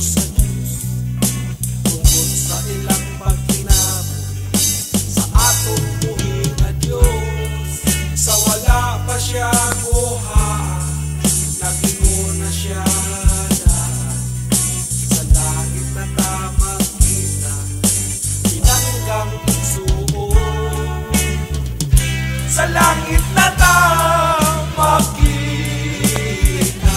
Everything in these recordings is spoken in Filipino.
sa Diyos, tungkol sa ilang pagkinabuhi, sa atong buhi nga Diyos. Sa wala pa siya kuha, nagingon na siya daan. Sa langit na ta makita, pinanggang igsuon. Sa langit na ta makita,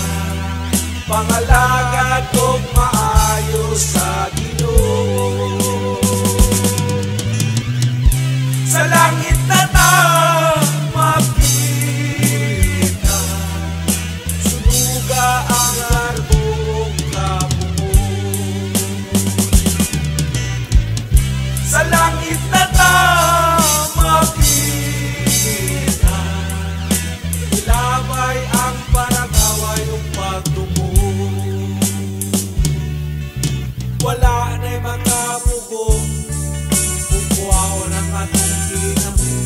pangalagad kong maayos sa Ginoo. Sa langit na ta makita, sunuga ang arbong kabuo. Sa langit na ta makita, ilabay ang panagaway ng pagtungkol. Wala na'y makabugong, bukuaw ng atong kinabuhi.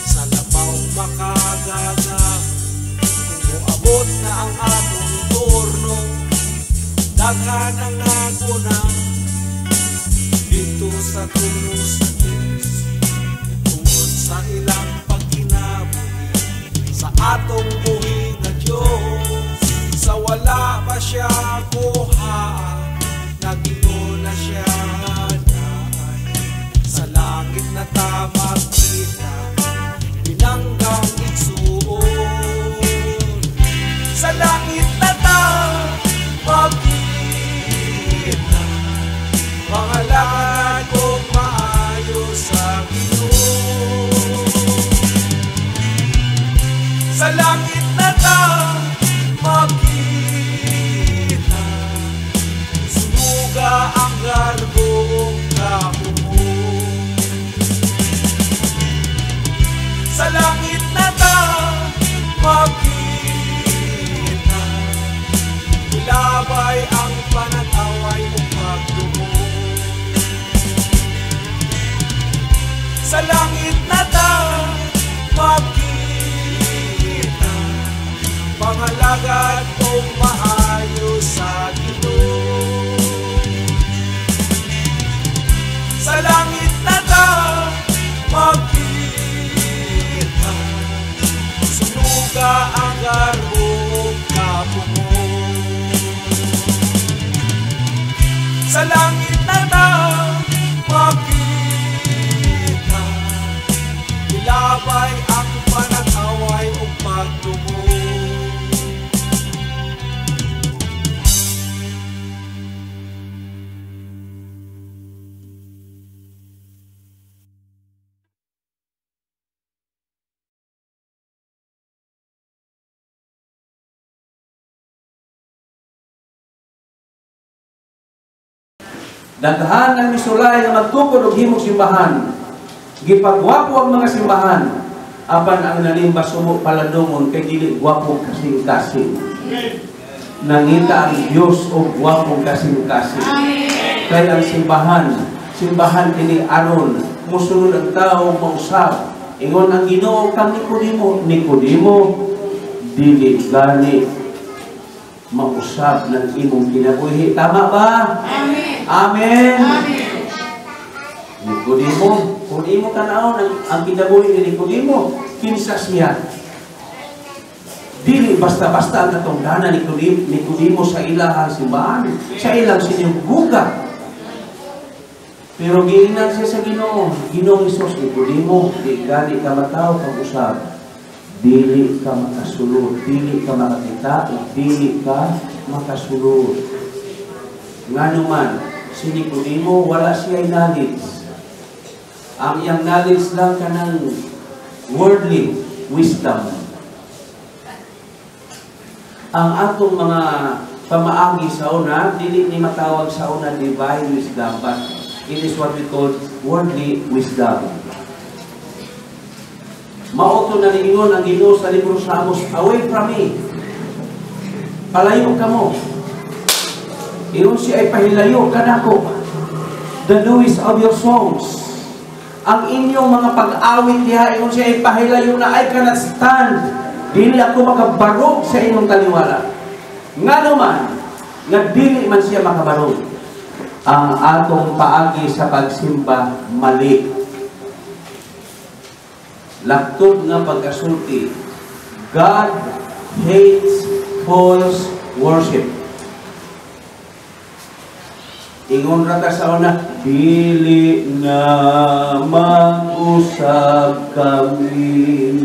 Sa labaw makagaga, kung uabot na ang atong turno, daghan ang naguna dito sa trono sa Diyos. Tungkol sa ilang pagkinabuhi, sa atong buhi na Diyos. Sa wala pa siya kuha, nagingon na siya daan. Sa langit na ta makita, pinanggang igsuon. Sa langit na ta makita, pangalagad kong maayos sa Ginoo. Sa langit na ta makita, sunuga ang garbong kabuo. Sa langit na ta makita, ilabay ang panag-away mong pagdumo. Sa langit na ta makita, pangalagad kong maayos sa Ginoo. Sa langit na ta makita, sunuga ang garbong kabuo. Sa langit na ta makita, ilabay ang panag-away o pagtungo. Daghan ang misulay nga magtukod og himog simbahan. Gipagwapo ang mga simbahan. Apan ang nalimba sumo paladungon kay dili gwapo kasing-kasing. Nangita ang Dios og gwapo kasing-kasing. Kaya ang simbahan ini aron musunod ang tao mausab. Ingon ang Ginoo kang Nicodemo, dili gani mausab ng imong kinabuhi. Tama ba? Amen. Amen. Amen. Nicodemo, kung imo tanaw ang kinabuhi ni Nicodemo, kinsa siya? Dili basta-basta ang katungdanan ni Nicodemo sa ilahang simbahan, sa ilang sinugugat. Pero giingnan siya sa Ginoo. Ginoong Hesus, Nicodemo, di gani ka mataw pag-usab. Dili ka makasulod, dili ka makakita, dili ka makasulod. Nga naman, si Nicodemo, wala siya knowledge. Ang iyang knowledge lang ka ng worldly wisdom. Ang atong mga pamaagi sa una, dili ni matawag sa una divine wisdom, but it is what we call worldly wisdom. Mauto na niingon ang Ginoo sa libro sa Amos, away from me. Palayo ka mo. Iyon siya ay pahilayo kanako. The noise of your songs. Ang inyong mga pag-awit diha, iyon siya ay pahilayo na I cannot stand. Dili ako makabarog sa inyong taliwala. Nga naman, nga dili man siya makabarog. Ang atong paagi sa pagsimba mali. Laktod nga pagkasulti. God hates false worship. Ingon rata sa una, dili na mag-usab kami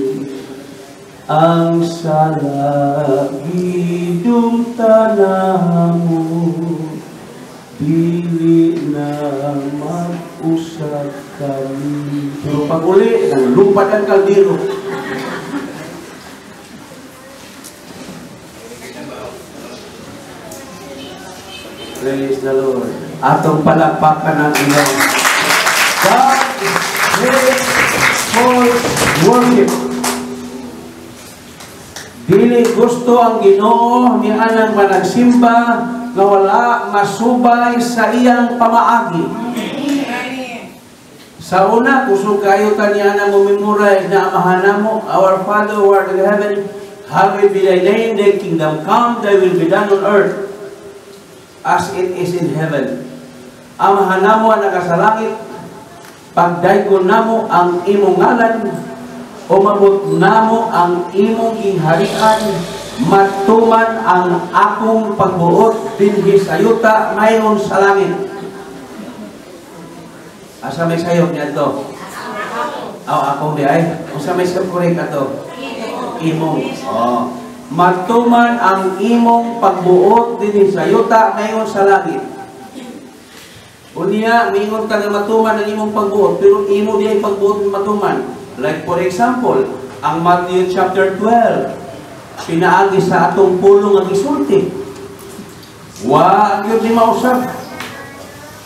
ang salagidong tanamo. Dili na mag-usab kami. Pero pag uli, nalupad ang kaldero. Praise the Lord. Atong palakpakan ng ilang. God hates false worship. Dili gusto ang Ginoo niya nang managsimba nga wala masubay sa iyang pamaagi. Sa una, kusog kayo kaniya na memorize na amahan mo, Our Father who art in heaven, hallowed be thy name, thy kingdom come, thy will be done on earth as it is in heaven. Amahan namo ang nakasalangit, pagdaykon namo ang imong ngalan, umabot namo ang imong gingharian, matuman ang akong pagbuot dinhi sa yuta mayon sa langit. Asa may sayop niya to? Akong di ay? Asa may sayop korek ato? Imong. Oh. Matuman ang imong pagbuot dinhi sa yuta mayon sa langit. Unya, mingon ka nga matuman ang imong pagbuot, pero imo di ay pagbuot matuman. Like for example, ang Matthew chapter 12, pinaagi sa atong pulong ang isulti. Wa ang yun di mausap.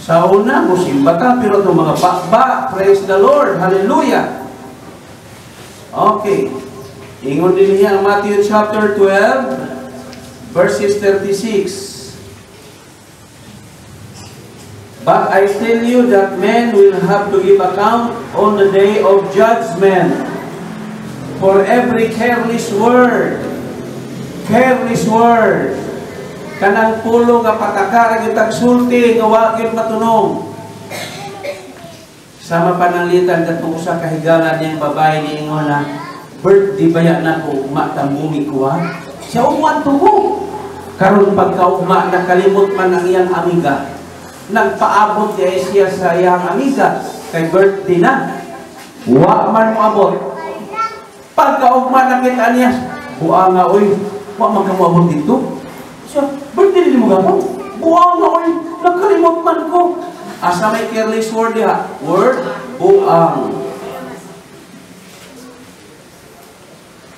Sa una, musimba ka, pero itong mga bakba, praise the Lord, hallelujah. Okay. Ingon din niya ang Matthew chapter 12, verses 36. But I tell you that men will have to give account on the day of judgment for every careless word, kanang pulo nga patakara gyud tagsulti nga wa gyud matunog. Sama pananglitan katong usa ka higalan niyang babae niingon na birthday baya na ko matambungi ko ha. Siya uman tubo. Karon pagkaugma nakalimot man ang iyang amiga. Nagpaabot niya siya sa iyang amiga kay birthday na. Wa man mo abot. Pagkaugma nakita niya, buanga oy, wa man ka moabot dito. Siya, birthday din mo gapon. Buanga oy, nakalimot man ko. Asa may careless word diha? Word, buang.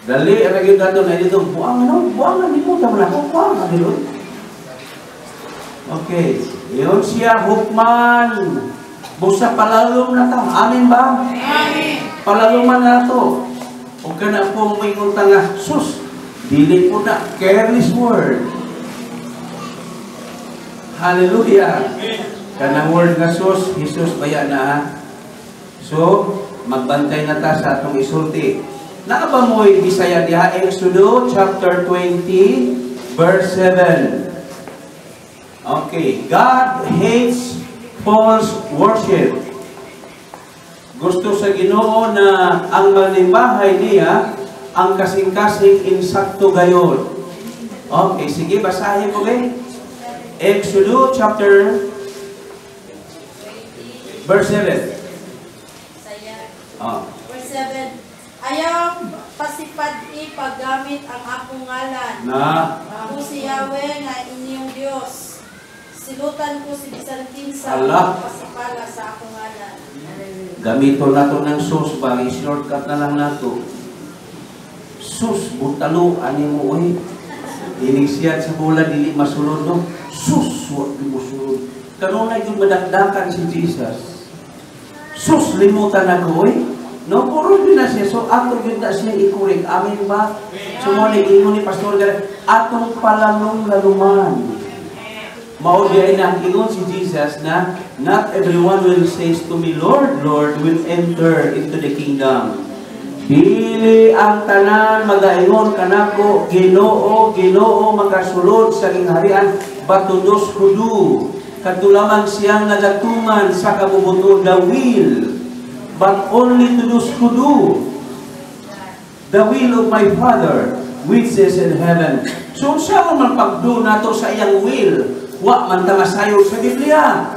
Dali, ragyo dato na dito, buang ano? Buang, hindi mo tama na ko, buang, ano? Okay, yun siya, hukman. Busa palalom na ta. Amin ba? Amin. Palaluman na to. Huwag ka na po may utang nga, sus, dili po na, careless word. Hallelujah. Kanang word nga sus, Jesus baya na. So, magbantay na ta sa atong isulti. Naaba mo'y Bisaya diha, Exodus chapter 20, verse 7. Okay, God hates false worship. Gusto sa Ginoo na ang malimbahay niya ang kasing-kasing insakto gayon. Okay, sige, basahin ko ba? Exodus chapter verse 7. Verse 7. Ayaw pasipad-i paggamit ang akong ngalan. Na? Ako si Yahweh nga inyong Diyos. Silutan ko si bisan kinsa pasipala sa akong ngalan. Gamito na to ng sus, bagay shortcut na lang nato. Sus, butalo, ani mo oy. Inigsiyat sa bola, dili masulod no. Sus, wag mo sulod. Kanunay yung madakdakan si Jesus. Sus, limutan na ko oy. No, puro din na siya. So, ato yun na siya ikurik. Amin ba? So, mo ingon ni Pastor Gala, atong palamong laluman. Maudiyay na ingon si Jesus na, not everyone will say to me, Lord, Lord, will enter into the kingdom. Dili ang tanan, magaingon kanako, Ginoo, Ginoo, magasulod sa kingharian. but to those who do. Kadto lamang siyang nagatuman sa kabubuton, the will, but only to those who do the will of my Father which is in heaven. So siya man pagdo nato sa iyang will, wa man ta masayo sa Biblia.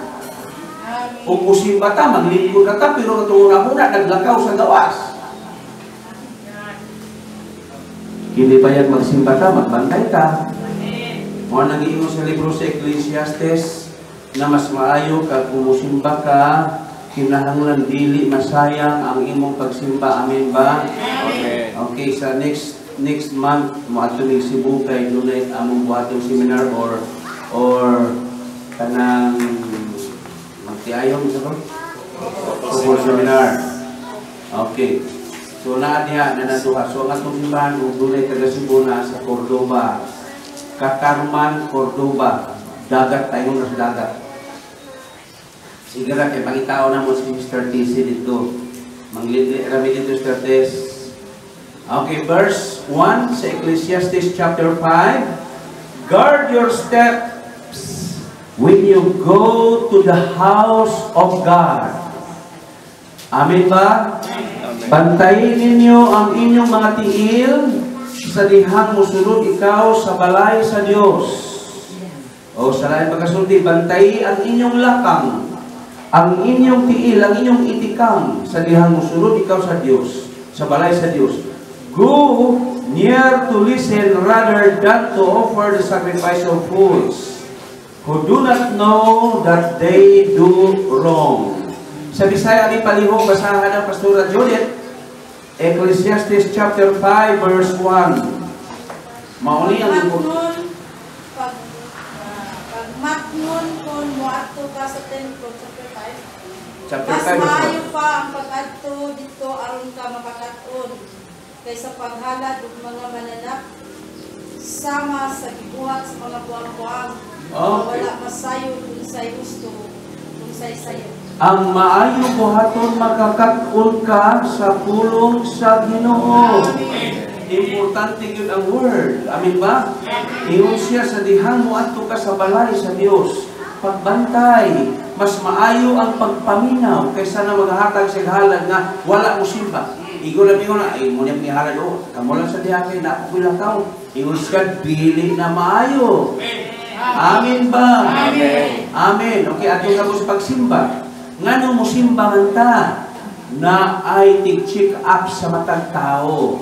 Kung musimba ta, maglingkod ka ta, pero katunguna-una, naglakaw sa gawas. Hindi pa yan magsimba ta, magbantay ta. Mga nag-iingon sa libro sa Ecclesiastes, na mas maayo ka kung musimba ka, kinahanglan dili masayang ang imong pagsimba. Amen ba? Amen. Okay, sa next month, maatuling Cebu kay dunay among buhatong seminar or kanang magtiayong sa ko? Seminar. Okay. So na diha na naduha. So ang atong simbahan ug dunay taga Cebu na sa Cordoba. Katarman, Cordoba. Dagat tayo sa dagat. Sigara kay pangitao na mo si Mr. TC dito. Manglili rami dito Mr. Tess. Okay, verse 1 sa Ecclesiastes chapter 5. Guard your steps when you go to the house of God. Amen ba? Bantayin ninyo ang inyong mga tiil sa dihang musulod ikaw sa balay sa Diyos. O sa lain pagkasulti, bantayi ang inyong lakang, ang inyong tiil, ang inyong itikang sa dihang musulod ikaw sa Diyos, sa balay sa Diyos. Go near to listen rather than to offer the sacrifice of fools, who do not know that they do wrong. Sa Bisaya ni palihog, basahan ng Pastora Judith, Ecclesiastes chapter 5 verse 1. Mauli ang Pagmatnon kung muadto ka sa templo, chapter 5 mas verse maayo pa ang pag-adto dito aron ka makakat-on kaysa paghalad og mga mananak sama sa gibuhat sa mga buwang-buwang. Wala masayo kung sa'y gusto, kung sa'y sayo. ang maayo buhaton makakat-on ka sa pulong sa Ginoo. Importante yun ang word. Amin ba? Ingon siya sa dihang muadto ka sa balay sa Dios. Pagbantay, mas maayo ang pagpaminaw kaysa na maghahatag sa halad nga wala mo simba. Igo lang yun na, mo niya pinihalad o, kamo lang sa diha kay na ako bilakaw. Ingon siya, pili na maayo. Amin ba? Amen. Amen. Okay, ato na mo sa pagsimba. Ngano mo simba man ta na ay tig-check up sa matang tao.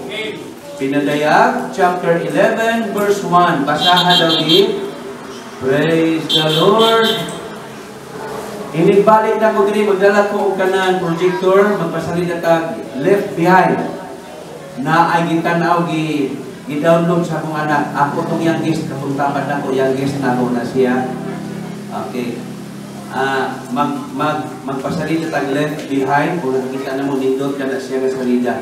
Pinadayag, chapter 11, verse 1. Basahan daw ni, praise the Lord. Inibalik na ko diri, magdala ko og kanang projector, magpasalita tag left behind. Na ay gitanaw gi-download sa akong anak. Ako tong youngest, kapuntaman na ko youngest na ko na siya. Okay. Magpasalita tag left behind, kung nakikita na mo nindot ka na siya nga salida.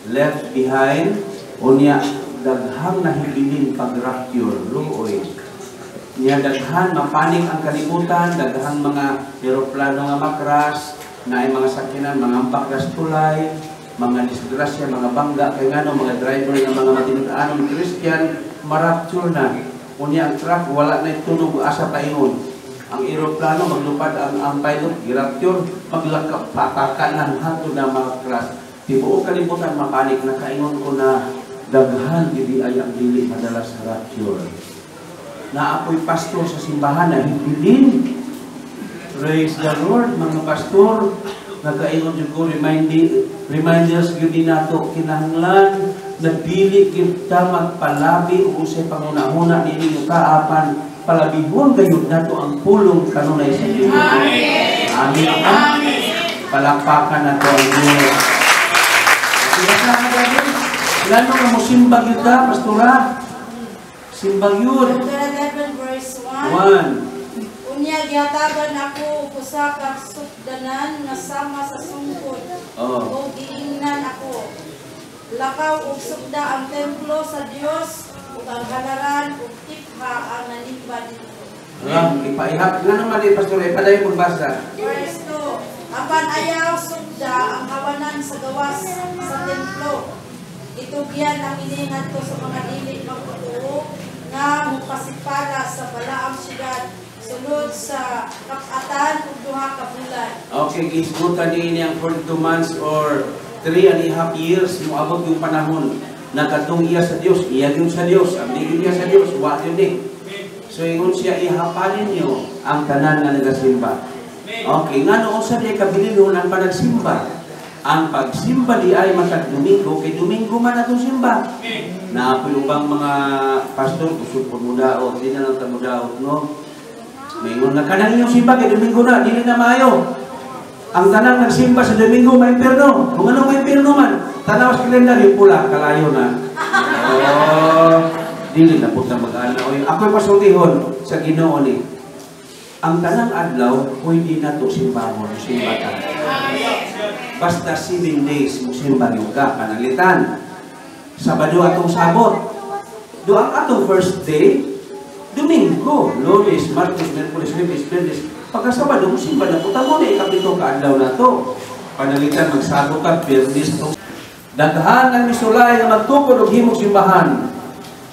Left behind, unya daghang nahibilin pag-rapture, luoy. Niya daghan mapanik ang kalibutan, daghang mga eroplano nga makras, na ay mga sakinan, mga ambakras tulay, mga disgrasya, mga bangga, kay ngano mga driver nga mga matinud-anon Christian, marapture na. Unya ang truck, wala na tunog asa paingon. Ang eroplano, maglupad ang pilot, girapture, maglakap, pakakan ng hatod na mga crash. Tibuo kalibutan mapanik, nakaingon ko na daghan gidi ay ang dili madalas sa rapture. Na ako'y pastor sa simbahan na hibilin. Praise the Lord, mga pastor. Nagkaingon yung ko, reminders yun din nato, kinahanglan, nagdili kita magpalabi o sa panguna-una nini yung kaapan, palabihon kayo nato ang pulong kanunay sa Diyos. Amen. Amen. Palakpakan nato ang Diyos. Lalo nga mo simbag yun ka, pastora. Simbag yun. Chapter 11 verse 1. Unya gihatagan ako usa ka sukdanan nga sama sa sungkod. O giingnan ako. Lakaw og sukda ang templo sa Dios ug ang halaran ug tipha ang nanimba dito. Ipaihap nga naman din, pastor, padayon magbasa. Verse 2. Apan ayaw sukda ang hawanan sa gawas sa templo. Itugyan ang iningat ko sa mga dili magtutuo nga mupasipala sa balaang syudad sulod sa kapatan ug duha ka bulan. Okay, gisgutan din niyang 42 months or 3.5 years moabot yung panahon na katong iya sa Dios, iya yun sa Dios, ang di iya sa Dios, wa yun din. So ingon siya ihapalin niyo ang tanan nga nagasimba. Okay, nga noon sa di kabilin ang panagsimba. Ang pagsimba di ay matag Domingo, kay Domingo man atong simba. Naapilubang mga pastor, kusog po mudaot, di na lang tamudaot, no? Mayroon na kanan yung simba kay Domingo na, dili na maayo. Ang tanang nagsimba sa Domingo, may perno. Kung anong may perno man, tanaw sa kalendar, yung pula, kalayo na. Dili na po na mag-alaw. Ako'y pasultihon sa Ginoo ni. Ang tanang adlaw, pwede na ito simba mo, simba ka. Basta 7 days mo simba yung ka, panalitan. Sabado atong sabot. Doang atong first day, Domingo, Lunes, Martes, Merkulis, Huwebes, Biyernes. Pagkasabado, simba na puta mo na ikapito ka adlaw na to. Panalitan, magsabot ka, Biyernes to. Daghan ang misulay na magtukod og himog simbahan.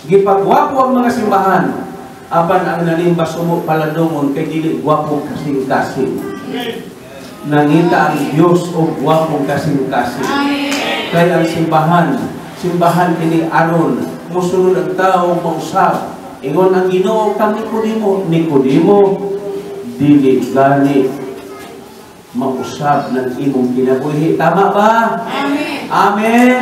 Gipagwapo ang mga simbahan. Apan ang nalimba sumok paladongon kay dili gwapo kasing-kasing. Nangita ang Dios og gwapo kasing-kasing. Kaya ang simbahan kini aron musunod ang tao mausap. Ingon ang Ginoo kang Nikodemo, dili gani mausap ng imong kinabuhi. Tama ba? Amen. Amen.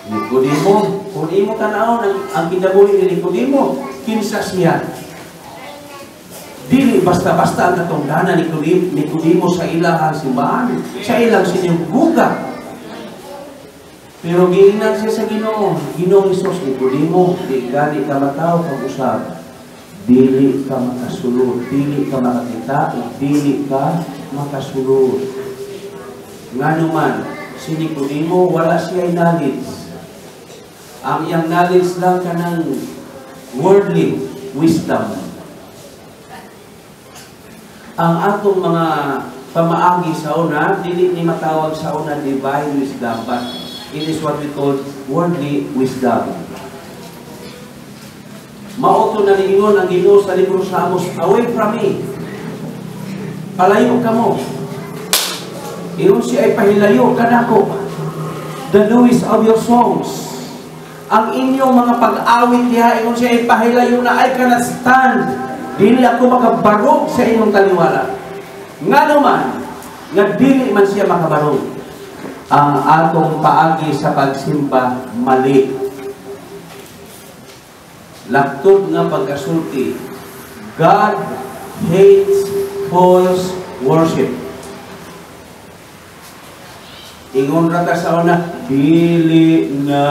Nikodemo, kung imo tanaw ang kinabuhi ni Nikodemo, kinsa siya? Dili basta-basta ang natungdanan ni Nikodemo sa ilahang simbahan, sa ilang siniguga. Pero giingnan siya sa Ginoo. Ginoong Hesus, Nikodemo, di gani ka mataw pag-usap. Dili ka makasulod, dili ka makakita, dili ka makasulod. Nga naman, si Nikodemo, wala siya knowledge. Ang iyang knowledge lang ka ng worldly wisdom. Ang atong mga pamaagi sa una, dili ni matawag sa una divine wisdom, but it is what we call worldly wisdom. Mauto na niingon ang Ginoo sa libro sa Amos, away from me. Palayo ka mo. Iyon siya ay pahilayo ka na ko. The noise of your songs. Ang inyong mga pag-awit diha, iyon siya ay pahilayo na I cannot stand. Dili ako makabarog sa inyong taliwala. Nga naman, nga dili man siya makabarog. Ang atong paagi sa pagsimba mali. Laktod nga pagkasulti. God hates false worship. Ingon rata sa una, dili na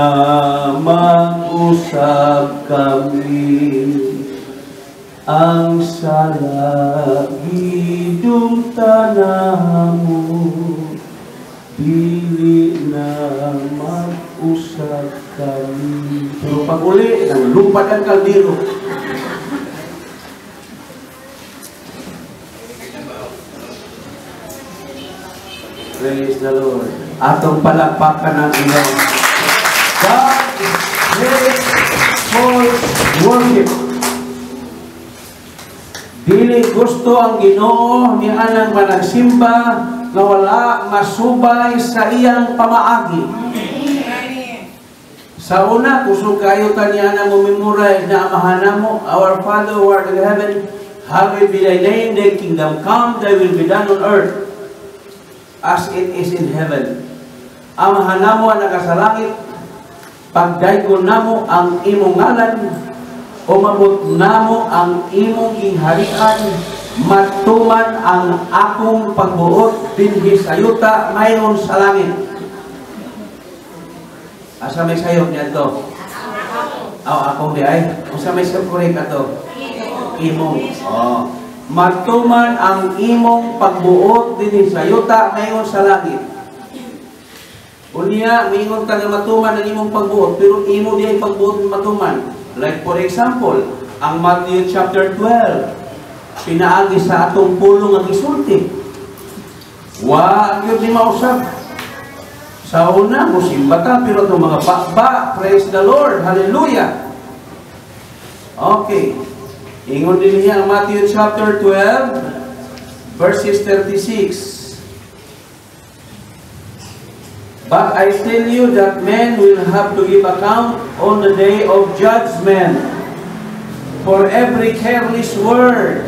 mag-usab kami ang salagidong tanamo. Dili na mag-usap kami. Pero pag uli, lumpat ang kaldero. Praise the Lord. Atong palakpakan ng ilaw. God hates false worship. Dili gusto ang Ginoo ni anang managsimba na wala masubay sa iyang pamaagi. Sa una, kusog kayo taniya na mo memorize na amahan mo, our Father who art in heaven, hallowed be thy name, thy kingdom come, thy will be done on earth as it is in heaven. Amahan mo ang nakasalangit, pagdaykon namo ang imong ngalan, umabot namo ang imong gingharian, matuman ang akong pagbuot dinhi sa yuta mayroon sa langit. Asa may sayop niya to? Akong di ay? Asa may sayop ko rin ka to? Imong. Matuman ang imong pagbuot dinhi sa yuta mayroon sa langit. Unya, mingon ka na matuman ang imong pagbuot, pero imo di ay pagbuot matuman. Like for example, ang Matthew chapter 12, pinaagi sa atong pulong ang isulti. Wa yun di mausap. Sa una, musimba ta, pero itong mga bakba, praise the Lord, hallelujah. Okay. Ingon din niya ang Matthew chapter 12, verses 36. But I tell you that men will have to give account on the day of judgment for every careless word,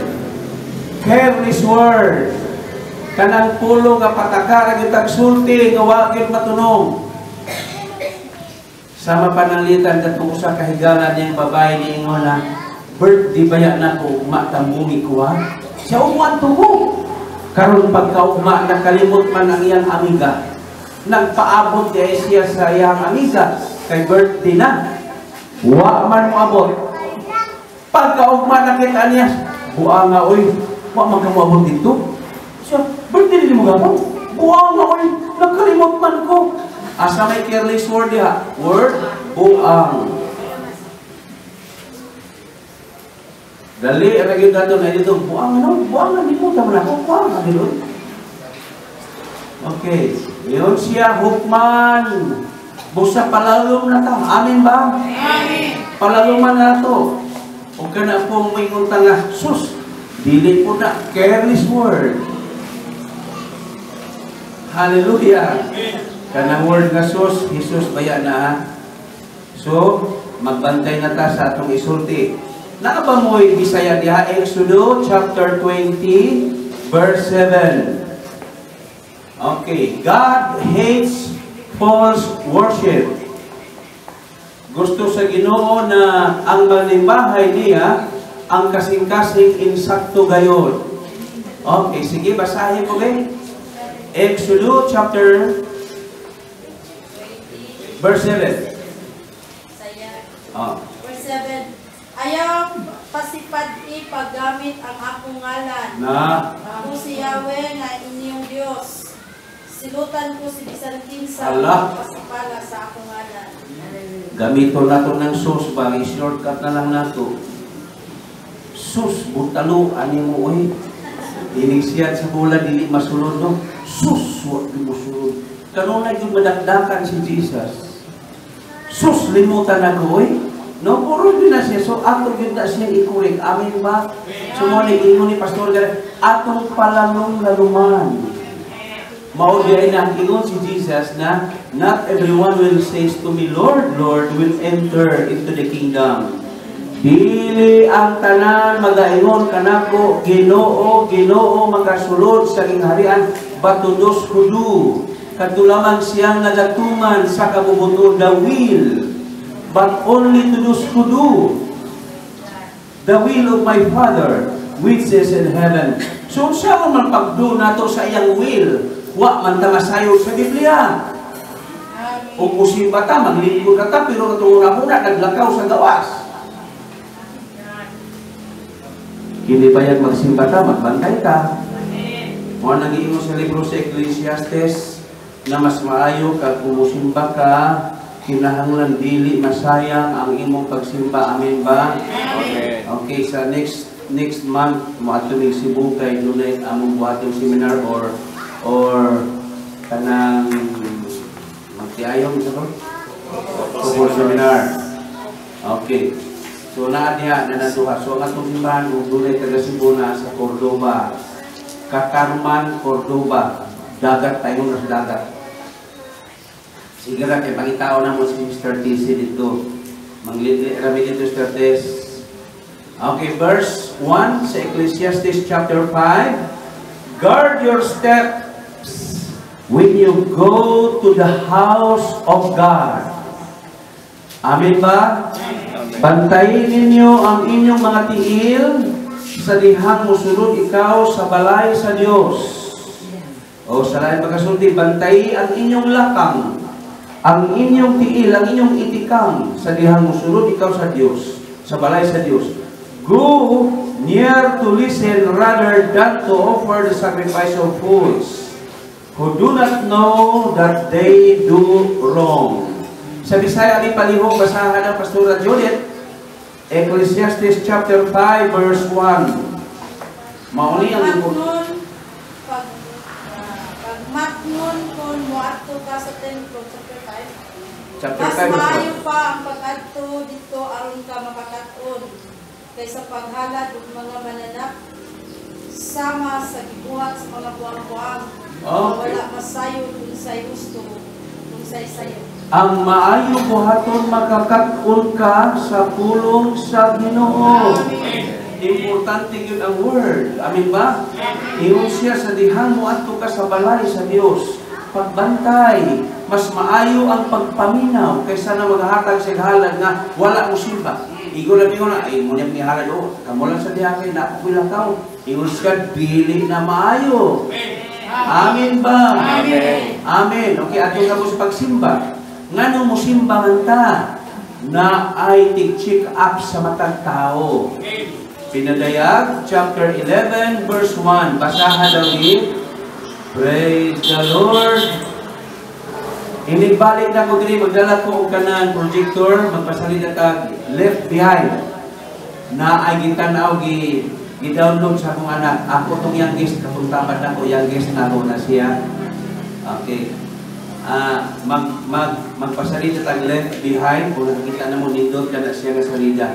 kanang pulo nga patakara gitag sulti nga wa gyud matunong. Sama pananglitan katong usa ka higala niyang babae niingon na birthday baya na ko matambungi ko ha. Siya umuan tumo. Karon pagkaugma nakalimot man ang iyang amiga. Nagpaabot siya sa iyang amiga kay birthday na. Wa man moabot. Pagkaugma nakita niya, buanga oy, wa man ka moabot dito. Siya, birthday din mo gabon. Buanga oy, nakalimot man ko. Asa may careless word diha? Word, buang. Dali, eragin dato na dito, buang ano? Buang na dito, tama na ko, buang na dito. Okay, yun siya, hukman. Busa palalom na ta. Amin ba? Amin. Palaluman na to. Huwag ka na pong may ngutang nga, sus, dili po na, careless word. Hallelujah. Kanang word nga sus, Jesus baya na. So, magbantay na ta sa atong isulti. Nakaba mo'y Bisaya diha, Exodus chapter 20, verse 7. Okay, God hates false worship. Gusto sa Ginoo na ang manimbahay niya ang kasing-kasing insakto gayon. Okay, sige, basahin ko ba? Exodus chapter verse 7. Verse 7. Ayaw pasipad paggamit ang akong ngalan. Ako si Yahweh nga inyong Diyos. Silutan ko si bisan kinsa pasipala sa akong ngalan. Gamito nato ng sus ba? I-shortcut na lang nato. Sus, butalo, ani mo oy. Inisiyat sa bola, dili masulod no? Sus, wag di mo sulod. Kanong na yung madakdakan si Jesus. Sus, limutan ako oy. No, puro din na siya. So, ato yun na siya ikurik. Amin ba? So, muna, ingon ni Pastor Gary, atong palalong laluman. Maudiyay na ingon si Jesus na, not everyone will say to me, Lord, Lord, will enter into the kingdom. Dili ang tanan magaingon kanako, Ginoo, Ginoo, makasulod sa kingharian, batudos hudu. Katulaman siyang nagatuman sa kabubuto, the will. But only to those who do the will of my Father which is in heaven. So siya man pagdo nato sa iyang will, wa man ta masayo sa Biblia. O kusimba ta maglingkod ka ta pero katong una naglakaw sa gawas. Kini bayad magsimba ta, magbantay ta. Mo nag-iingon sa libro sa Ecclesiastes na mas maayo kag kumusimba ka, kinahanglan dili masayang ang imong pagsimba. Amen ba? Okay. Okay, sa next month moadto ning Cebu kay dunay among buhatong seminar or kanang magtiayong sa ko seminar. Okay. So naa diha na natuha. So ang atong simbahan ug dunay taga Cebu na sa Cordoba. Kakarman, Cordoba. Dagat tayo sa dagat. Sige lang, kaya pangitao na mo si Mr. TC dito. Manglili dito, Mr. Tess. Okay, verse 1 sa Ecclesiastes chapter 5. Guard your steps when you go to the house of God. Amen ba? Bantayin ninyo ang inyong mga tiil sa dihang musulod ikaw sa balay sa Diyos. O sa lain pagkasulti, bantayi ang inyong lakang, ang inyong tiil, ang inyong itikang sa dihang musulod ikaw sa Diyos, sa balay sa Diyos. Go near to listen rather than to offer the sacrifice of fools, who do not know that they do wrong. Sa Bisaya, ni palihog, basahan ng Pastora Judith, Ecclesiastes chapter 5, verse 1. Mauli ang Pagmatnon kung muadto ka sa templo, chapter 5. Chapter Mas 5. maayo pa ang pag-adto dito aron ka makakat-on. kaysa paghalad ug mga mananak sama sa gibuhat sa mga buwang-buwang. Wala masayo kung sa'y gusto, kung sa'y sayo. Ang maayo buhaton makakak-on ka sa pulong sa Ginoo. Importante yun ang word. Amin ba? Iyon siya sa dihan mo ato ka sa balay sa Dios. Pagbantay. Mas maayo ang pagpaminaw kaysa na maghatag sa halad na wala mo simba. Igo lang na, ay mo niyang nihalad o. Kamu lang sa diha kay nakukulang tao. Iyon siya pili na maayo. Amin ba? Amen. Amen. Okay, ato ka mo sa pagsimba. Ngano mo simba man ta na ay tig-check up sa matang tao. Pinadayag, chapter 11, verse 1. Basahan daw ni. Praise the Lord. Inigbalik na ko diri, magdala ko og kanang projector, magpasalita ka left behind. Na ay gitanaw gi-download sa akong anak. Ako tong youngest, kapuntapan na ko, youngest na ako na siya. Okay. Magpasalita tag left behind, kung nakikita na mo nindot ka na siya nga salida.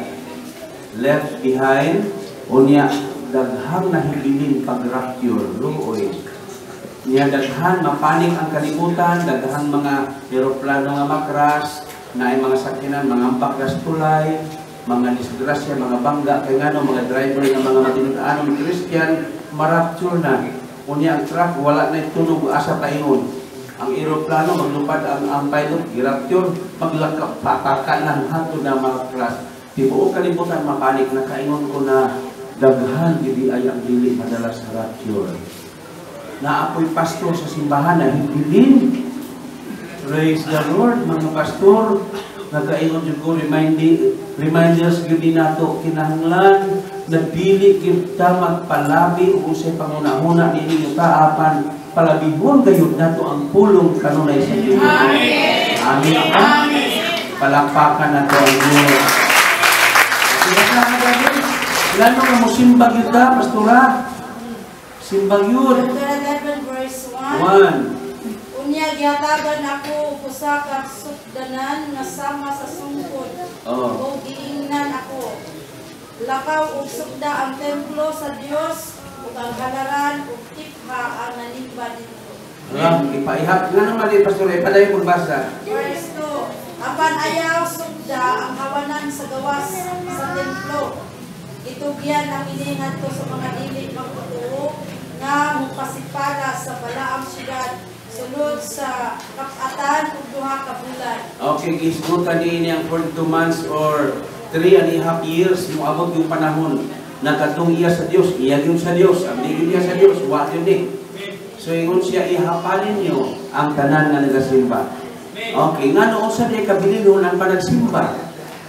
Left behind, unya daghang nahibilin pag-rapture, luoy. Niya daghan mapanik ang kalibutan, daghang mga eroplano nga makras, na ay mga sakyanan, mga ambakras tulay, mga disgrasya, mga bangga, kay ngano mga driver nga mga matinud-anon Christian, marapture na. Unya ang truck wala na tunog asa paingon. Ang eroplano maglupad ang pilot, girapture, maglakap pataka ng hangtod na makras. Tibuok kalibutan mapanik na kaingon ko na daghan gidi ay ang dili madalas sa rapture. Naapoy pastor sa simbahan na hibilin. Praise the Lord, mga pastor. Nagkaingon jud ko reminders gidi nato kinahanglan na dili kita magpalabi ug unsay pangunahuna nini yuta apan palabihon gayud nato ang pulong kanunay sa Dios. Amen. Amen. Amen. Palakpakan nato ang Dios. Lalo nga mo simbag yun ka, pastora? Simbag yun. Chapter 11, verse 1. 1. Unya, gihatagan ako usa ka sukdanan nga sama sa sungkod. O giingnan ako. Lakaw ug sukda ang templo sa Dios ug ang halaran ug tipha ang nanimba dito. Ipaihap. Nga naman din, pastora, ipadayon kong basa. Verse 2. Apan ayaw sukda ang kawanan sa gawas sa templo. Itugyan ang iningat ko sa mga dili magtutuo nga mupasipala sa balaang syudad sulod sa kapatan ug duha ka bulan. Okay, gisgutan din ang 42 months or 3.5 years moabot yung panahon na katong iya sa Dios, iya gyud sa Dios, ang dili niya sa Dios, wa yun ni. So ingon siya ihapalin niyo ang tanan nga nagasimba. Okay, nga noon sa di kabilin ang panagsimba.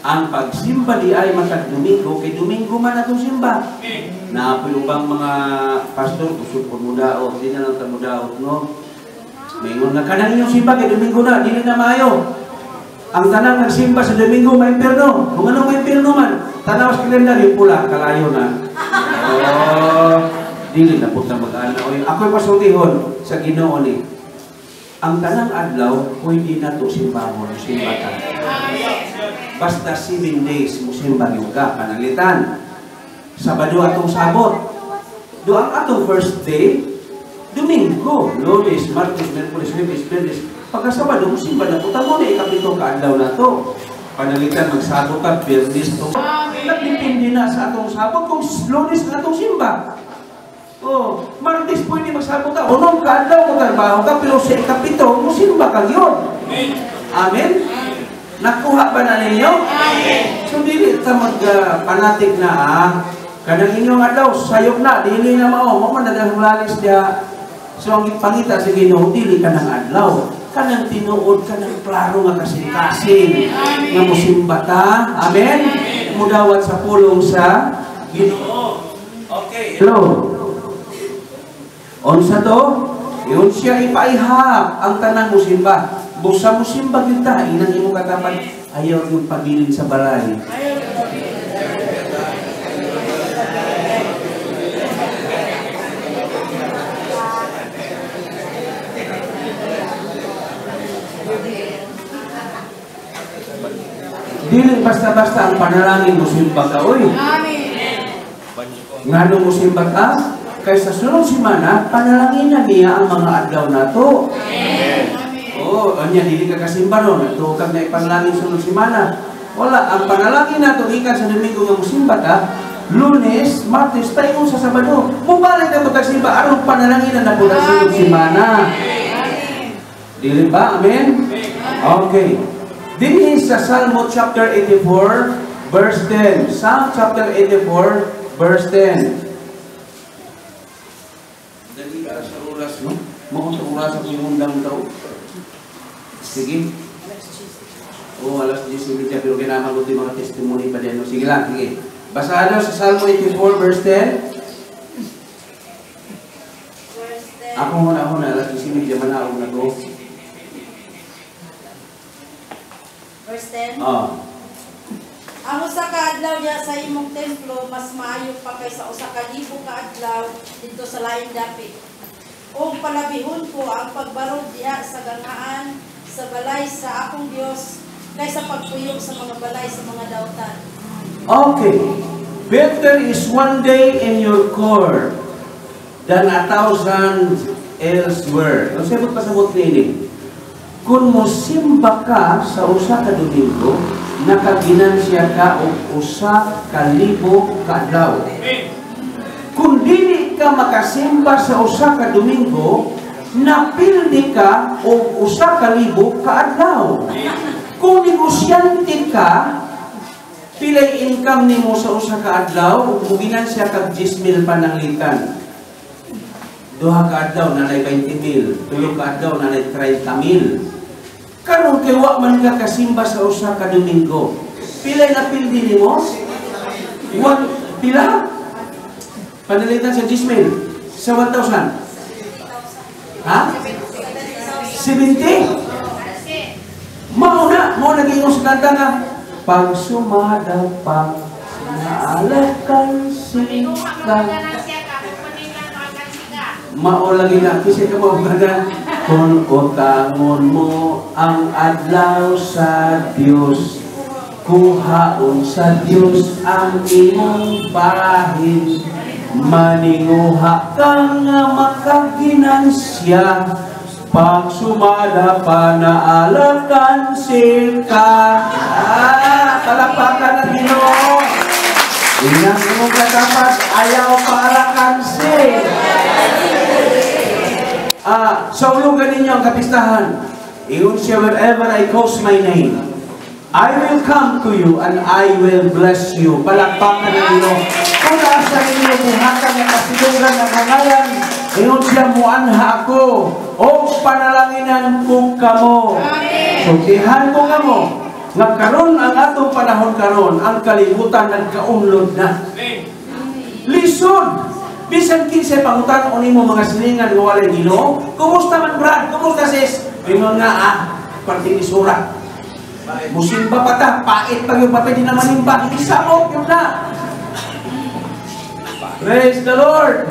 Ang pagsimba di ay matag Domingo, kay Domingo man atong simba. Naapoy ubang mga pastor, kusod po mudaot, di na lang ta mudaot, no? Mayroon na kanang inyong simba, kay Domingo na, dili na maayo. Ang tanang nagsimba sa Domingo, may impierno. Kung ano may impierno man, tanawas kalendaryo pula, kalayo na. Dili na po na mag-ana. Ako'y pasultihon sa Ginoo ni. Ang tanang adlaw, pwede na ito simbahon, simbatan. Basta 7 days mo simbang yung ka, panalitan. Sabado atong sabot. Doang atong first day, Domingo, Lunes, Martes, Merkulis, Huwebes, Biyernes. Pagkasabado mo simba na puta mo na ikapitong kaadlaw na to. Panalitan, magsabot ka, Biyernes to. Nagdipindi na sa atong sabot kung Lunes na atong simba. Oh, Martes pwede magsabot ka. Unong kaadlaw mo trabaho ka, pero sa ikapito, mo simba ka yun. Amen? Nakuha ba na ninyo? Amen. So, dili ta magpanatik na kanang inyong adlaw, sayok na, dili na mao, mo man nagahulalis diha. So, ang ipangita sa Ginoo, dili ka ng adlaw. Kanang tinuod, kanang klaro nga kasing-kasing nga musimba ta. Amen? Mudawat sa pulong sa Ginoo. Okay. Hello? Unsa to? Iyon siya ipaihap ang tanang musimba. Busa musimba kita, inang imo katapan, ayaw yung pagilin sa balay. Dili basta-basta ang panalangin musimba ka, oy. Nga nung musimba ka, kay sa sunod simana, panalanginan niya ang mga adlaw na to. Oo, anya, dili ka kasimba nun. Ito kag na ipanalangin sunod simana. Wala, ang panalangin na to, ikan sa Domingo nga musimba ka, Lunes, Martes, tayo sa Sabado. Mubalik na ito kasimba, anong panalangin na po na sunod simana. Dili ba? Amen? Okay. Din sa Salmo chapter 84, verse 10. Psalm chapter 84, verse 10. Dali ka sa oras, no? Makong sa oras ang imundang daw. Sige. Oo, alas 10 pero kinamagot yung mga testimony pa din. Sige lang, sige. Basado sa Salmo 84, verse 10. Ako muna, alas 10 diyan manawag na to. Verse 10. Ah. Ang usa ka adlaw diya sa imong templo mas maayo pa kaysa usa ka libo ka adlaw dito sa laing dapit. O palabihon ko ang pagbarog diha sa ganhaan sa balay sa akong Dios kaysa pagpuyog sa mga balay sa mga dautan. Okay. Better is one day in your court than 1,000 elsewhere. Ang sabot pa sa nini. Kung mosimba ka sa usa ka Domingo, nakaginansya ka o usa ka libo ka adlaw. Kung dili ka makasimba sa usa ka Domingo, napildi ka o usa ka libo ka adlaw. Kung negosyante ka, pilay income nimo sa usa ka adlaw, kung ginansya kag 10,000 pananglitan. Duha ka adlaw na 20,000, tulo ka adlaw na 30,000. Karon kay wa man ka kasimba sa usa ka Domingo. Pilay na pildi nimo? Pila? Panalitan sa 10,000. Sa 1,000. Ha? 70? Mao na giingon sa kanta nga pag sumadapang naalakan sika. Mao lagi na kasi ka mo ganda. Kung utangon mo ang adlaw sa Dios, kuhaon sa Dios ang imong bahin, maninguha ka nga makaginansya, pag sumada pa naalakan sika. Palakpakan na Ginoo. Inang imong katapat, ayaw paalakan sika. Sa ulugan ninyo ang kapistahan, iyon siya, wherever I cause my name, I will come to you and I will bless you. Palakpakan na Ginoo. Kung nasa ninyo buhatan ng kasilugan ng hangalan, iyon siya, muanha ako o panalanginan ko kamo. Sutihan ko kamo nga karon ang atong panahon karon, ang kalibutan nagkaunlod na. Lisod! Bisan kinsa pangutan o nimo mga silingan nga walay Ginoo. Kumusta man brad? Kumusta sis? Ingon nga parting isura. Musimba pa ta, pait pag yung papay di na manimba. Isamok yun na. Praise the Lord.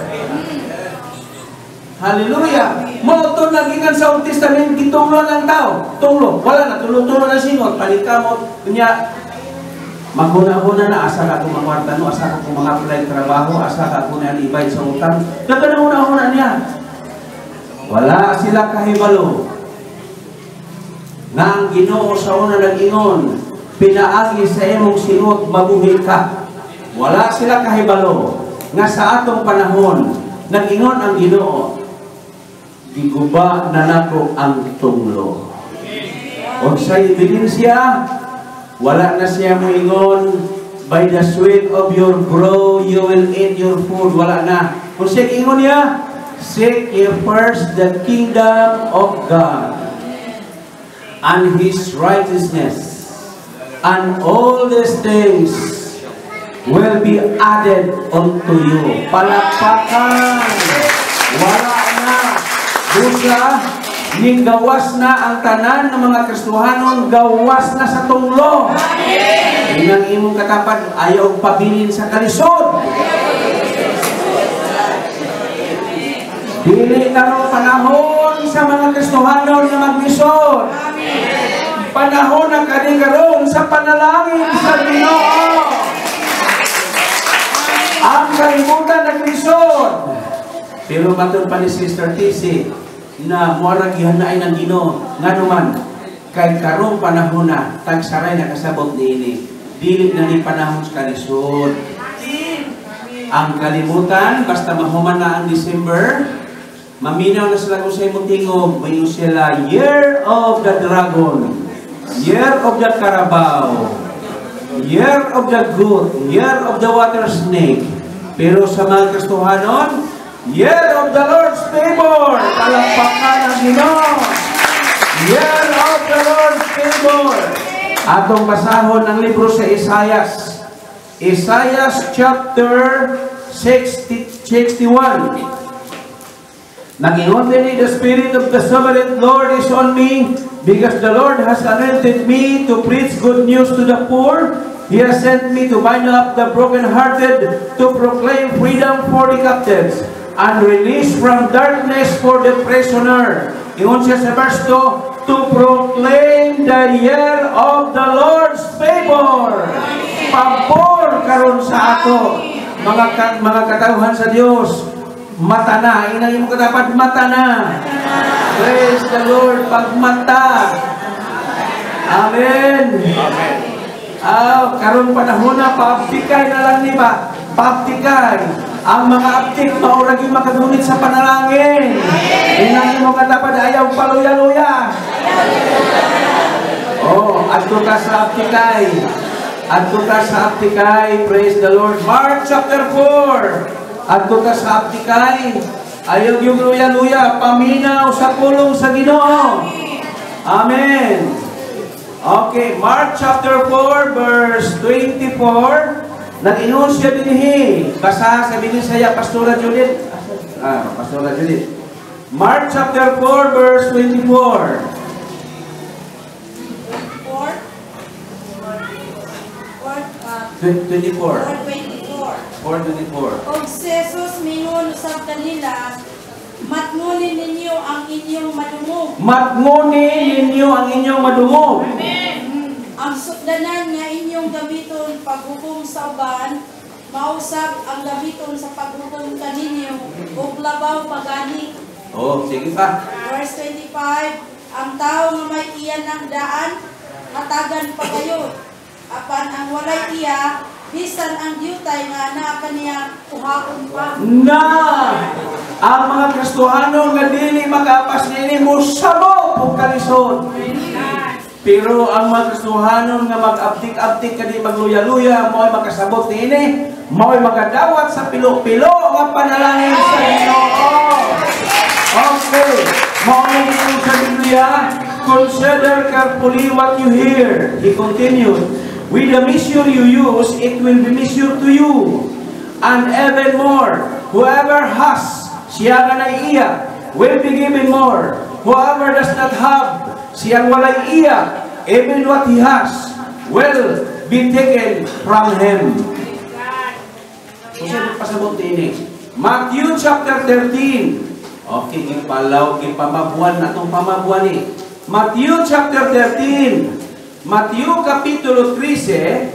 Hallelujah. Mauto nagingan sa Old Testament, gitunglo ng tao. Tunglo. Wala na, tulo-tulo na singot. Palikamot. Kunya, maghuna-huna na, asa ka kung mangwarta no, asa ka kung mga apply trabaho, asa ka kung na-invite sa utang. Nagkanahuna-huna niya. Wala sila kahibalo. Na ang Ginoo sa una nag-ingon, pinaagi sa imong sinut, mabuhi ka. Wala sila kahibalo. Nga sa atong panahon, nag-ingon ang Ginoo, giguba na nako ang tunglo. O sa ebidensya, wala na siya moingon, by the sweat of your brow, you will eat your food. Wala na. Kung siya ingon niya, seek ye first the kingdom of God and His righteousness, and all these things will be added unto you. Palakpakan. Wala na. Busa, ning gawas na ang tanan ng mga Kristohanon, gawas na sa tunglo. Inang imong katapat, ayaw pabilin sa kalisod. Dili na ro panahon sa mga Kristohanon na maglisod. Panahon na kanigaroon sa panalangin sa Ginoo. Ang kalibutan naglisod. Pero matod pa ni Sister TC na muarag gihanaay ng Ginoo nganuman kay karong panahon na tagsaray na kasabot niini. Dili na ni panahon sa kalisod. Ang kalibutan basta mahuman na ang December, maminaw na sila kung sa imong tingog, mayo sila Year of the Dragon, Year of the Carabao, Year of the Goat, Year of the Water Snake. Pero sa mga Kristohanon, Year of the Lord's Favor. Palakpakan ang Ginoo. Year of the Lord's Favor. Atong basahon ang libro sa Isaias. Isaias chapter 61. Nagingon din, the Spirit of the Sovereign Lord is on me, because the Lord has anointed me to preach good news to the poor. He has sent me to bind up the brokenhearted, to proclaim freedom for the captives, and release from darkness for the prisoner. Ingon siya sa verse 2, to proclaim the year of the Lord's favor. Pabor karon sa ato, mga katauhan sa Dios. Mata na, inang mo dapat mata na. Praise the Lord, pagmata. Amen. Amen. Karon panahon na, paaptikay na lang ni ba? Paaptikay. Ang mga aptik, maurag yung makagunit sa panalangin. Inang mo dapat ayaw paluya-luya. Adto ka sa aptikay. Adto ka sa aptikay. Praise the Lord. Mark chapter 4. Adto ka sa aptikay. Ayaw yung luya-luya. Paminaw sa pulong sa Ginoo. Amen. Okay, Mark chapter 4 verse 24. Nag-ingon siya dinhi. Basa sa binisaya Pastora Judith. Pastora Judith. Mark chapter 4 verse 24. 4:24. Og si Jesus mingon usab kanila, matngunin ninyo ang inyong madungog. Matngunin ninyo ang inyong madungog. Amen. Ang sukdanan nga inyong gamiton paghukom sa uban, mausab ang gamiton sa paghukom kaninyo ug labaw pagani. Sige pa. Verse 25, ang tao nga may iyan ng daan, hatagan pa kayo. Apan ang walay iya, bisan ang diutay nga naa kaniya kuhaon pa. Ang mga Kristohano nga dili magapas nini mo sabo ug kalisod. Pero ang mga Kristohano nga mag-abtik-abtik kadi magluya-luya, mo'y makasabot nini, mo'y magadawat sa pilo-pilo nga panalangin sa Ginoo. Okay, maunang ito sa Biblia, consider carefully what you hear. He continued, with the measure you use, it will be measured to you. And even more, whoever has, siya nga na iya, will be given more. Whoever does not have, siyang walay iya, even what he has, will be taken from him. Kasi pasabot ini. Matthew chapter 13. Okay, pamabuan na itong pamabuan ni. Matthew chapter 13. Matthew kapitulo 13.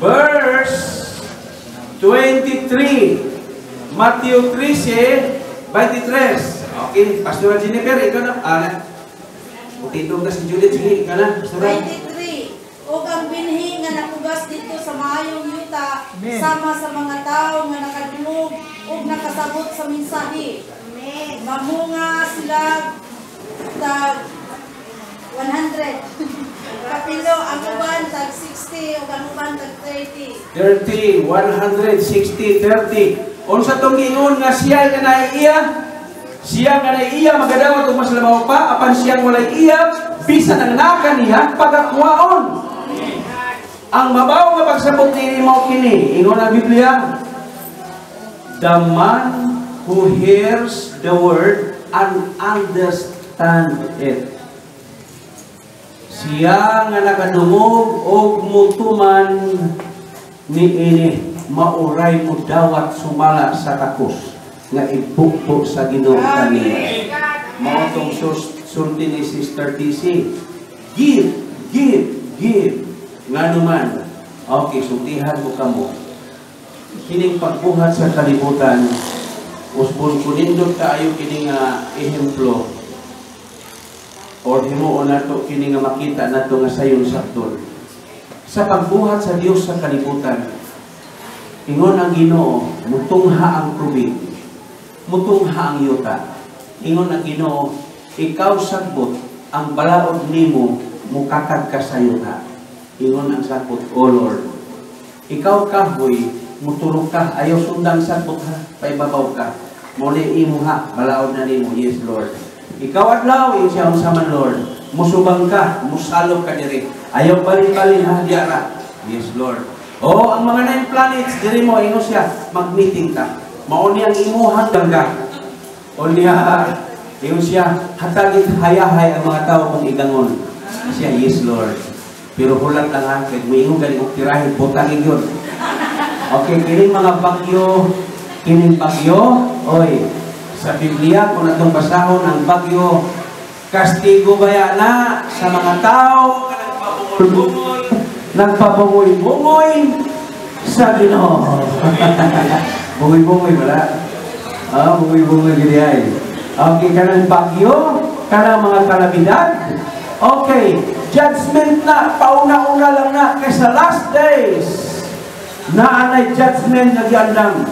Verse 23. Matthew 13, 23. Okay, Pastor Jennifer, ikaw na. Utitong na si Judith, sige, ikaw na. 23. O ang binhi nga nakugas dito sa maayong yuta, sama sa mga tao nga nakadulog o nakasabot sa mensahe. Mamunga sila tag 100. Kapilo ang uban tag 60 o ang uban tag 30. 30, 100, 60, 30. Unsa tong giingon nga siya nga naiiya? Siya nga naiiya magadawat og mas labaw pa apan siyang walay iya bisan ang naka niya pagakwaon. Ang mabaw nga pagsabot ni mo kini, ingon ang Biblia, the man who hears the word and understand it. Siya nga nakadungog og mutuman niini mauray mo dawat sumala sa takos nga ibukbo sa Ginoo kaniya. Mao tong sulti ni Sister TC. Give. Nga naman. Okay, sultihan ko kamo. Kining pagbuhat sa kalibutan, usbon kunindot kaayo kining ehemplo. Or himuon nato kining makita nato nga sayon sakton. Sa pagbuhat sa Dios sa kalibutan, ingon ang Ginoo, mutungha ang tubig, mutungha ang yuta. Ingon ang Ginoo, ikaw sagbot ang balaod nimo mukatag ka sa yuta. Ingon ang sagbot, O Lord, ikaw kahoy, mutulog ka, ayaw sundang sagbot ha, paibabaw ka. Muli imo ha, balaod na nimo, yes Lord. Ikaw adlaw, yung siya man Lord, musubang ka, musalog ka diri. Ayaw balin-balin ha, diara. Yes Lord. Oh, ang mga 9 planets, diri mo, ino siya, mag-meeting ka. Mauni ang imo hanggang ka. O niya, ino siya, hatagit hayahay ang mga tao kung igangon. Siya, yes Lord. Pero hulat lang ha, kaya may ino galing kong tirahin, butangin yun. Okay, kining mga bagyo, kining bagyo, oy, sa Biblia, kung natong basahon ang bagyo, kastigo baya na sa mga tao, nagpabungoy-bungoy sa Ginoo. Bungoy-bungoy wala. Bungoy-bungoy gini ay. Okay, kanang bagyo, kanang mga kalamidad. Okay, judgment na, pauna-una lang na, kaysa last days, na anay judgment na giandang.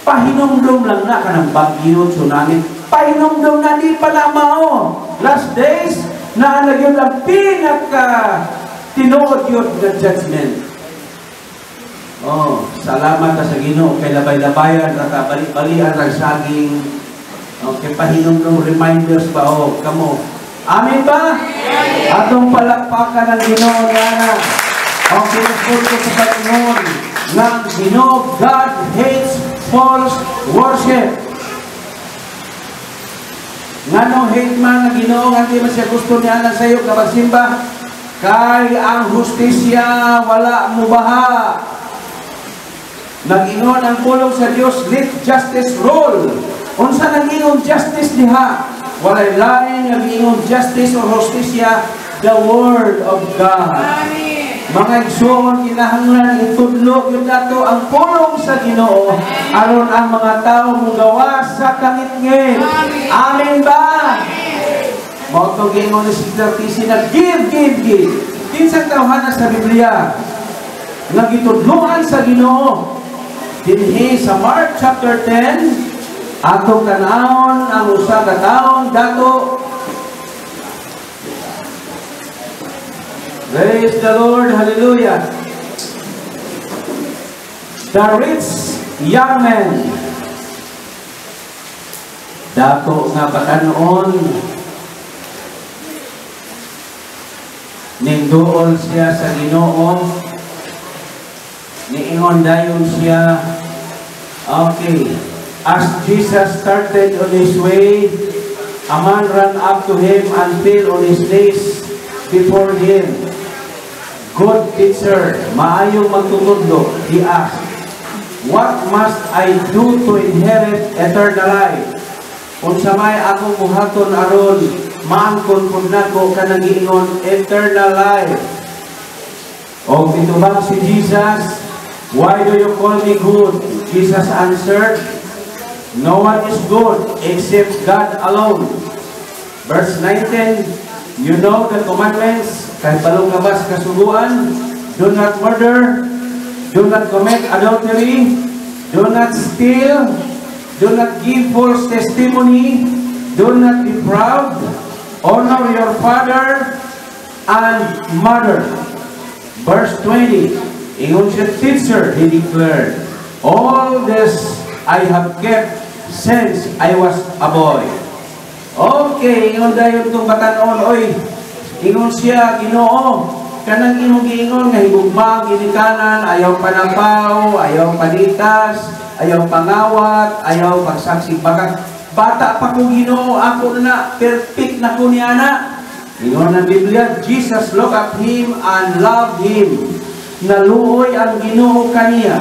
Pahinumdum lang na kanang bagyo, tsunami. Pahinumdum na di pa na mao. Last days, na anay yun ang pinaka tinuod yun na judgment. Oh, salamat ka sa Ginoo kay labay-labayan at balik-balian ng saging. Okay, pahinumdum reminders pa kamo. Amin ba? Atong palakpakan ng Ginoo na. Okay, let's go sa Panginoon ng Ginoo. God hates false worship. Nga no hate man ng Ginoo, hindi man siya gusto niya na sa iyo kapagsimba. Kay ang hustisya wala mubaha. Nag-ingon ang pulong sa Dios, let justice rule. Unsa nag-ingon justice diha? Walay lain nag-ingon justice or hustisya, the word of God. Mga igsoon, kinahanglan itudlo yun nato ang pulong sa Ginoo aron ang mga tao mugawa sa kangitngit. Amen ba? Mao to gingon ni Sister TC na give. Kinsang tawhana sa Biblia nga gitudloan sa Ginoo dinhi sa Mark chapter 10 atong tanawon ang usa ka taon dato. Praise the Lord, hallelujah. The rich young man dato nga batanon ningduol siya sa Ginoo, niingon dayon siya. Okay, as Jesus started on his way, a man ran up to him and fell on his knees before him. Good teacher, maayong magtutudlo, he asked, what must I do to inherit eternal life? Unsa may akong buhaton aron maangkon pud nako kanang giingon eternal life. O mitubang si Jesus, why do you call me good? Jesus answered, no one is good except God alone. Verse 19, you know the commandments, kay palungabas kasuguan, do not murder, do not commit adultery, do not steal, do not give false testimony, do not be proud, honor your father and mother. Verse 20, ingon siya, teacher, he declared, all this I have kept since I was a boy. Okay, ingon dayon itong batanon, oy, ingon siya, Ginoo, kanang imong giingon nga higugma, ginikanan, ayaw panapaw, ayaw panitas, ayaw pangawat, ayaw pagsaksi bakat. Bata pa ko Ginoo, ako na, perfect na ko niya na. Ingon ng Biblia, Jesus looked at him and loved him. Naluoy ang Ginoo kaniya.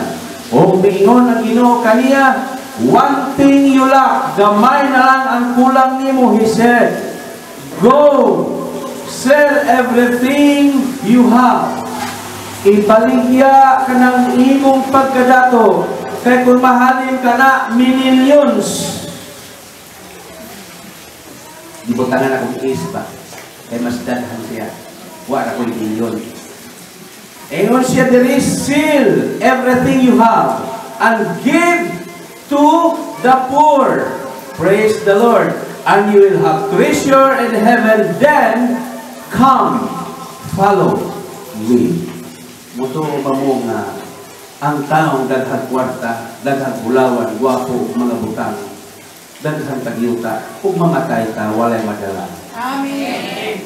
O ingon ang Ginoo kaniya, one thing you lack, gamay na lang ang kulang nimo, he said. Go, sell everything you have Ibaligya ka ng imong pagkadato. Kay kung mahalin ka na, millions. Dibutangan akong ispa. Kay mas dadhan siya. Wala ko milyon. Ingon siya diri, seal everything you have and give to the poor. Praise the Lord. And you will have treasure in heaven. Then come, follow me. Muto ba mo nga ang taong daghang kwarta, daghang bulawan, gwapo, mga butang, daghang tagyuta, kung mamatay ka, walay madala. Amen.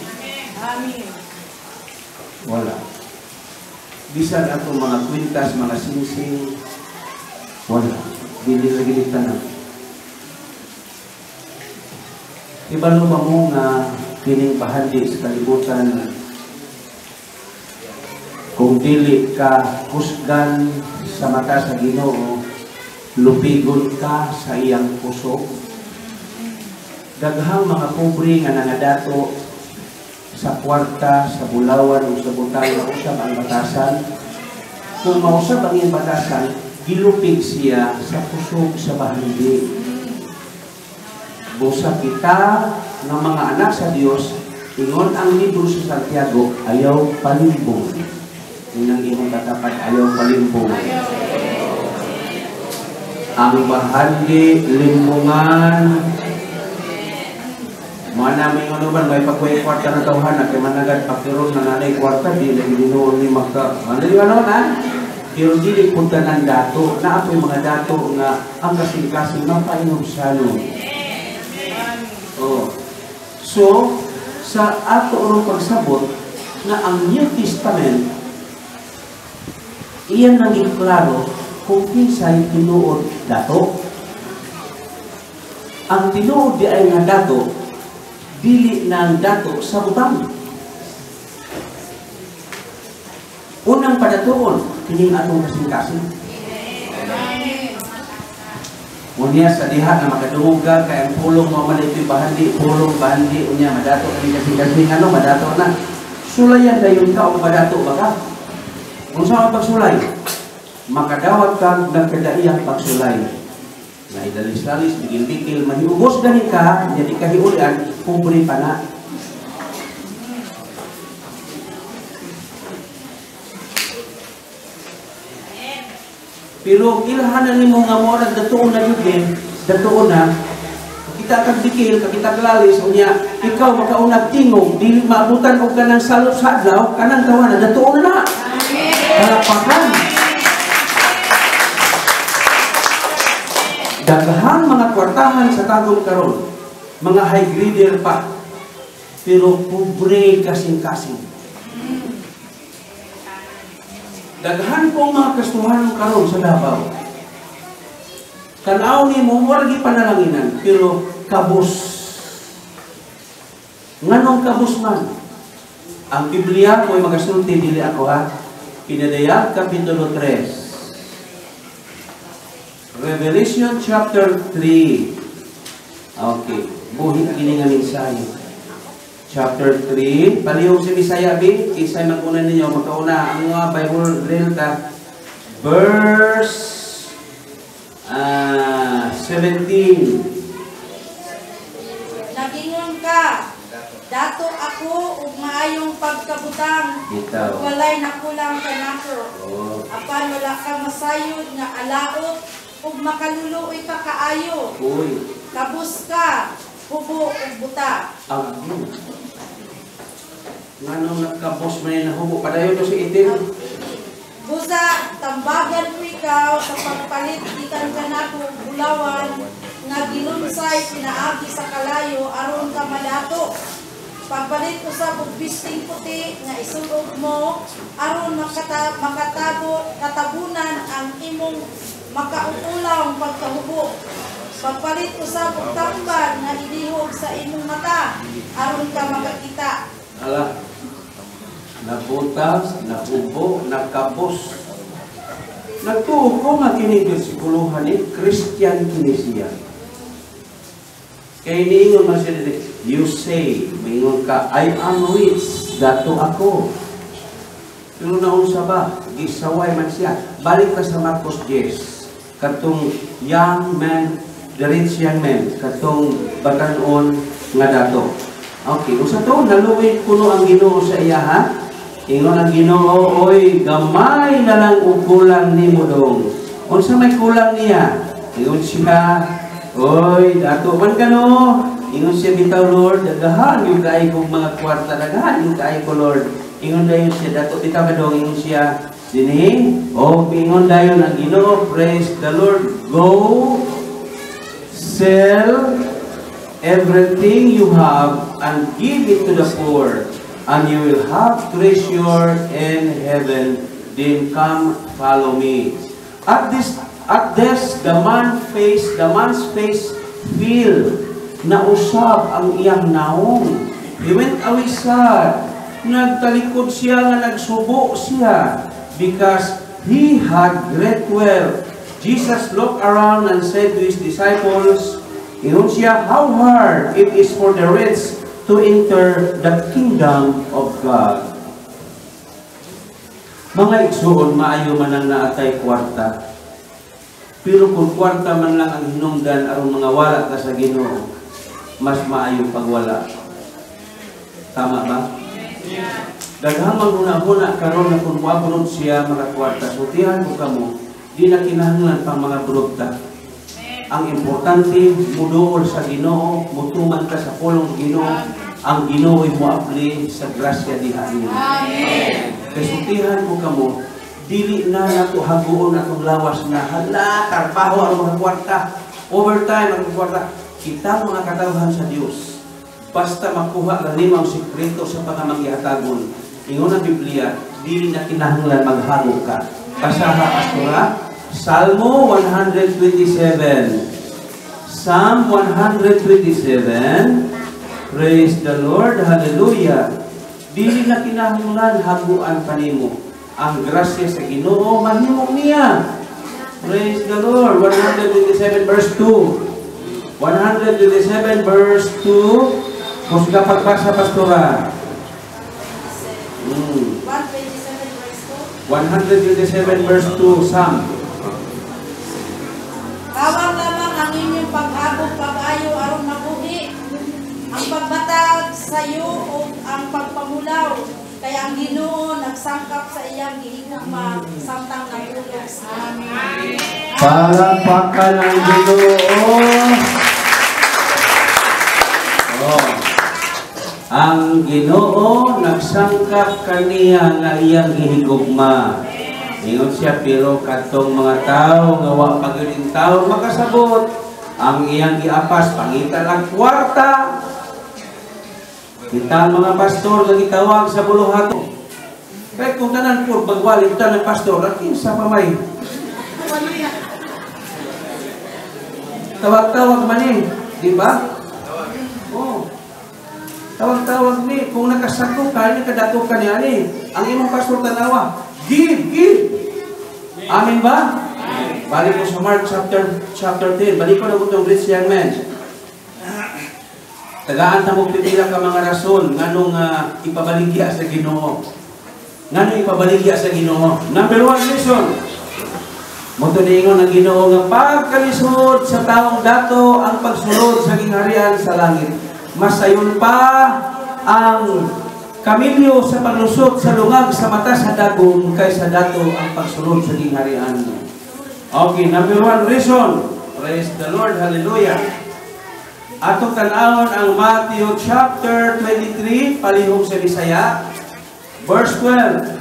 Amen. Wala. Bisan ato mga kwintas, mga singsing, wala. Dili sa gilitanan. Ibalo ba mo nga kining bahandi sa kalibutan, kung dili ka kusgan sa mata sa Ginoo, lupigon ka sa iyang puso. Daghang mga pobre nga nangadato sa kwarta, sa bulawan o sa butang na usab ang batasan. Kung mausab ang iyang batasan, gilupig siya sa puso sa bahandi. Busa kita ng mga anak sa Dios, ingon ang libro sa Santiago, ayaw palimbong. Yun ang imong katapat, ayaw palimbong. Ang bahandi, limbungan. Mga namin yung anuban, may pagkuhay kwarta na tawhan na kaya managad pakiron na nanay kwarta, di lagi dinuon ni magka. Ano yung ano na? Pero di punta ng dato, na ako yung mga dato nga ang kasing-kasing mapainom sa ano. Oh. So, sa ato orong pagsabot na ang New Testament, iyan naging klaro kung kinsay tinuod dato. Ang tinuod di ay nga dato, dili ng dato sa butang. Unang padatuon, kining atong kasing-kasing. Unya sa diha na makadungog ka, kaya ang pulong mo malito'y bahandi, pulong bahandi, unya madato kami kasing-kasing, ano, madato na. Sulayan na yun ka o madato ba ka? Kung saan pagsulay, makadawat ka ng kadaiyang pagsulay. Na idalis-dalis, bigil-bigil, mahiubos ganin ka, jadi kahiulian, pobre pa na. Pero ilhanan ni mo nga mo nagdatuon na yun din, datuon na, kita kang bikil, kita kalalis, unya, ikaw makaunag tingog, di maabutan o ka ng salop sa adlaw, kanang tawanan, datuon na. Kalapakan. Daghang mga kwartahan sa tagong karon, mga high grader pa, pero pobre kasing-kasing. Daghan pong mga kastuhan karon sa Davao. Tanaw ni mo, wala gi panalanginan, pero kabus. Nganong kabus man? Ang Biblia ko'y magasulti, dili ako ha. Pinadayag, Kapitulo 3. Revelation chapter 3. Okay. Buhi kini nga mensahe. Chapter 3. Palihog si Bisaya, B. Isa'y mag-una ninyo. Magkauna ang mga Bible real ta. Verse 17. Nagingon ka, dato ako ug maayong pagkabutang. Ikaw. Walay nakulang kanako. Oh. Apan wala ka masayod nga alaot ug makaluluoy ka kaayo. Uy. Kabus ka, hubo ug buta. Agno. Nganong nagkabos man na hubo. Padayon to si itim. Busa, tambagan mo ikaw sa pagpalit ikan kanako bulawan nga gilunsay pinaagi sa kalayo aron ka madato. Pagpalit ko sa bisting puti nga isulog mo aron katabunan ang imong makautulaw pagkahubo. Pagpalit ko sa tamban nga ilihog sa imong mata aron ka makakita. Ala. Nabutas, nahubo, nakabos. Nagtuo ko nga kini bersikuluhan ni Christian kini siya. Kaya niingon man siya dito, you say, maingon ka, I am rich, dato ako. Pero naunsa ba? Gisaway man siya. Balik ka sa Marcos 10. Katong young man, the rich young man, katong batanon nga dato. Okay, usa to, naluwid kuno ang Ginoo sa iya, ha? Ingon ang Ginoo, oy, gamay na lang og kulang nimo dong. Unsa may kulang niya? Ingon siya, oy, dato man kano. Ingon siya bitaw, Lord, dagahan yung kaay kong mga kwarta, dagahan yung kaay ko, Lord. Ingon dayon siya, dato bitaw ka dong, ingon siya, sini, ingon dayon ang Ginoo, praise the Lord, go, sell everything you have and give it to the poor, and you will have treasure in heaven. Then come, follow me. At this, the man's face fell. Nausab ang iyang naong. He went away sad. Nagtalikod siya nga nagsubo siya because he had great wealth. Jesus looked around and said to his disciples, ingon siya, how hard it is for the rich to enter the kingdom of God. Mga igsoon, maayo man ang naatay kwarta. Pero kung kwarta man lang ang hinungdan aron mga wala ka sa Ginoo, mas maayo pag wala. Tama ba? Daghang maghuna-huna karon na kung wabrod siya mga kwarta, sutihan ko kamo, di na kinahanglan pang mga brugta. Ang importante, muduol sa Ginoo, mutuman ka sa pulong Ginoo, ang Ginoo ay moapli sa grasya diha niya. Amen. Kasutihan ko kamo, dili na nato haguon atong lawas na hala, trabaho ang mga kwarta, overtime ang mga kwarta. Kita mga katawhan sa Dios, basta makuha lang nimo ang sikreto sa pangamangihatagon. Ingon ang Biblia, dili na kinahanglan maghangog ka. Basaha pastora, Salmo 127. Psalm 127. Praise the Lord, hallelujah. Dili na kinahanglan haguan pa nimo. Ang grasya sa Ginoo mahimong niya. Praise the Lord. 127 verse 2. 127 verse 2. Kung sila pagbasa, pastora. 127 verse 2. 127 verse 2, Psalm. Kawang lamang ang inyong pag-abog pag-ayo aron mabuhi. Ang pagbatag sa iyo o ang pagpamulaw. Kaya ang Ginoo nagsangkap sa iyang gihigugma samtang nagulog. Amen. Palakpakan ang Ginoo. Ang Ginoo nagsangkap kaniya nga iyang gihigugma. Ingon siya, pero katong mga tao nga wa paguding tao makasabot, ang iyang giapas pangita lang kwarta. Kita mga pastor nga gitawag sa buluhato. Kaya kung tanan po bagwalid tanan pastor, akin sa pamay. Tawag-tawag man eh, di ba? Oh. Tawag-tawag ni, kung nakasako ka, nakadato ka niya ni, ang imong pastor tanawa, give! Amen ba? Amen. Balik ko sa Mark chapter 10, balik ko na itong rich young man. Tagaan ta mo pipila ka mga rason, nganong ipabaligya sa Ginoo. Nganong ipabaligya sa Ginoo? Number 1 reason, motuningon ang Ginoo nga pagkalisod sa taong dato ang pagsulod sa gingharian sa langit. Masayon pa ang kamilyo sa paglusot sa lungag sa mata sa dagom kaysa dato ang pagsulod sa gingharian. Okay, number 1 reason. Praise the Lord, hallelujah. Atong tan-awon ang Matthew chapter 23, palihog sa Bisaya, verse 12.